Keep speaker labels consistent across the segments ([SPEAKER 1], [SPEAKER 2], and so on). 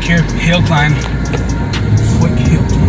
[SPEAKER 1] quick hill climb. Quick hill climb.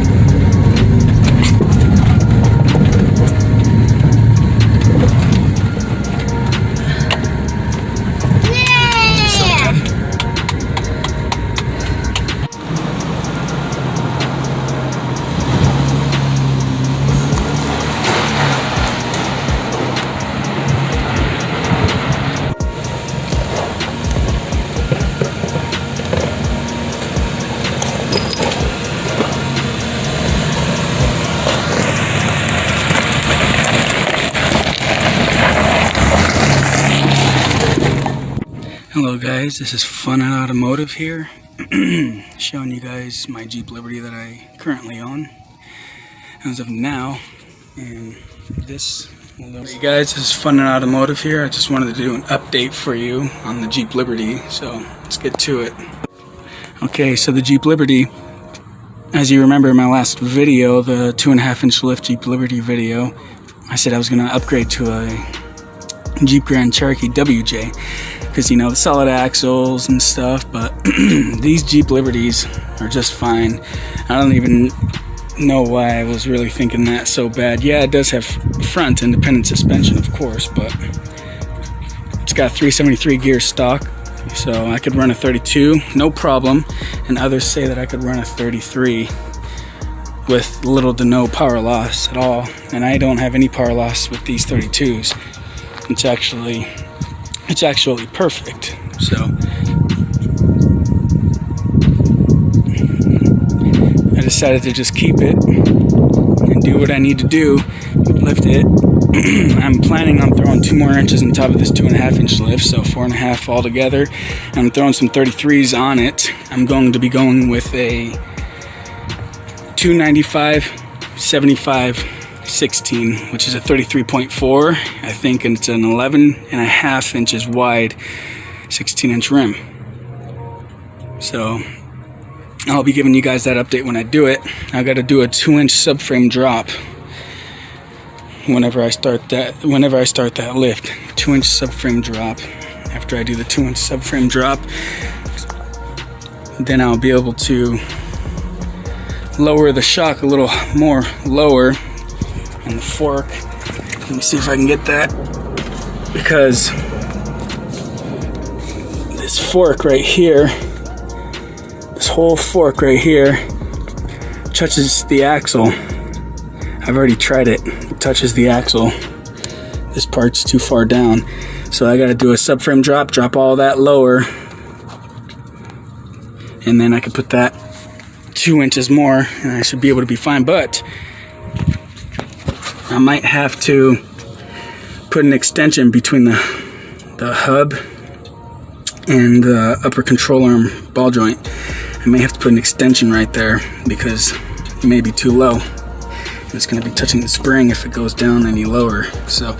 [SPEAKER 1] Hello guys, this is Fun at Automotive here, showing you guys my Jeep Liberty that I currently own as of now. And this, hey guys, this is Fun at Automotive here. I just wanted to do an update for you on the Jeep Liberty, so let's get to it. Okay, so the Jeep Liberty, as you remember in my last video, the 2.5-inch lift Jeep Liberty video, I said I was going to upgrade to a Jeep Grand Cherokee WJ. Because, you know, the solid axles and stuff, but these Jeep Liberties are just fine. I don't even know why I was really thinking that so bad. Yeah, it does have front independent suspension, of course, but it's got 373 gear stock, so I could run a 32, no problem, and others say that I could run a 33 with little to no power loss at all, and I don't have any power loss with these 32s. It's actually perfect. So I decided to just keep it and do what I need to do, lift it. I'm planning on throwing 2 more inches on top of this 2.5-inch lift, so 4.5 altogether. I'm throwing some 33s on it. I'm going to be going with a 295/75 16, which is a 33.4, I think, and it's an 11.5 inches wide 16-inch rim. So I'll be giving you guys that update when I do it. I got to do a 2-inch subframe drop whenever I start that lift. 2-inch subframe drop. After I do the 2-inch subframe drop, then I'll be able to lower the shock a little more lower. And the fork, let me see if I can get that, because this fork right here, this whole fork right here touches the axle. I've already tried it. It touches the axle. This part's too far down, so I gotta do a subframe drop all that lower, and then I can put that 2 inches more and I should be able to be fine. But I might have to put an extension between the hub and the upper control arm ball joint. I may have to put an extension right there because it may be too low. It's going to be touching the spring if it goes down any lower. So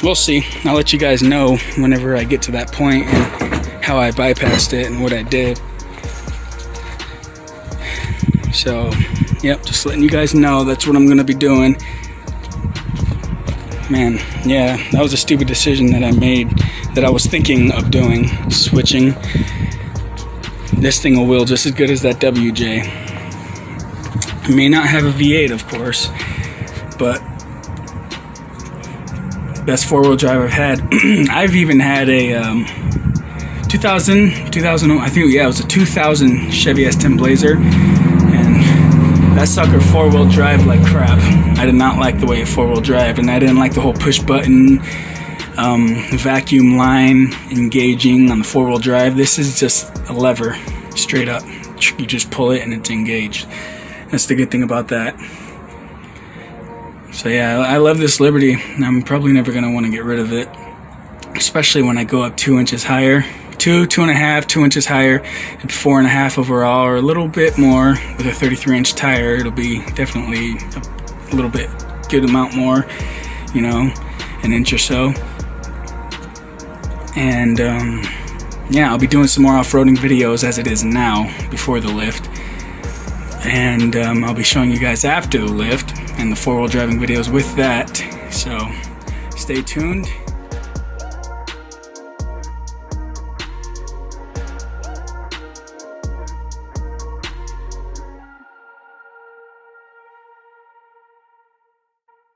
[SPEAKER 1] we'll see. I'll let you guys know whenever I get to that point and how I bypassed it and what I did. So, yep, just letting you guys know that's what I'm going to be doing. Man, yeah, that was a stupid decision that I made, that I was thinking of doing, switching. This thing will wheel just as good as that WJ. It may not have a V8, of course, but best four-wheel drive I've had. I've even had a 2000, I think, yeah, it was a 2000 Chevy S10 Blazer. That sucker four-wheel drive like crap. I did not like the way it four-wheel drive, and I didn't like the whole push-button vacuum line engaging on the four-wheel drive. This is just a lever, straight up. You just pull it and it's engaged. That's the good thing about that. So yeah, I love this Liberty. I'm probably never going to want to get rid of it, especially when I go up 2 inches higher. 2.5, 2 inches higher, and 4.5 overall, or a little bit more with a 33-inch tire. It'll be definitely a little bit, good amount more, you know, an inch or so. And yeah, I'll be doing some more off-roading videos as it is now, before the lift. And I'll be showing you guys after the lift and the four-wheel driving videos with that. So stay tuned.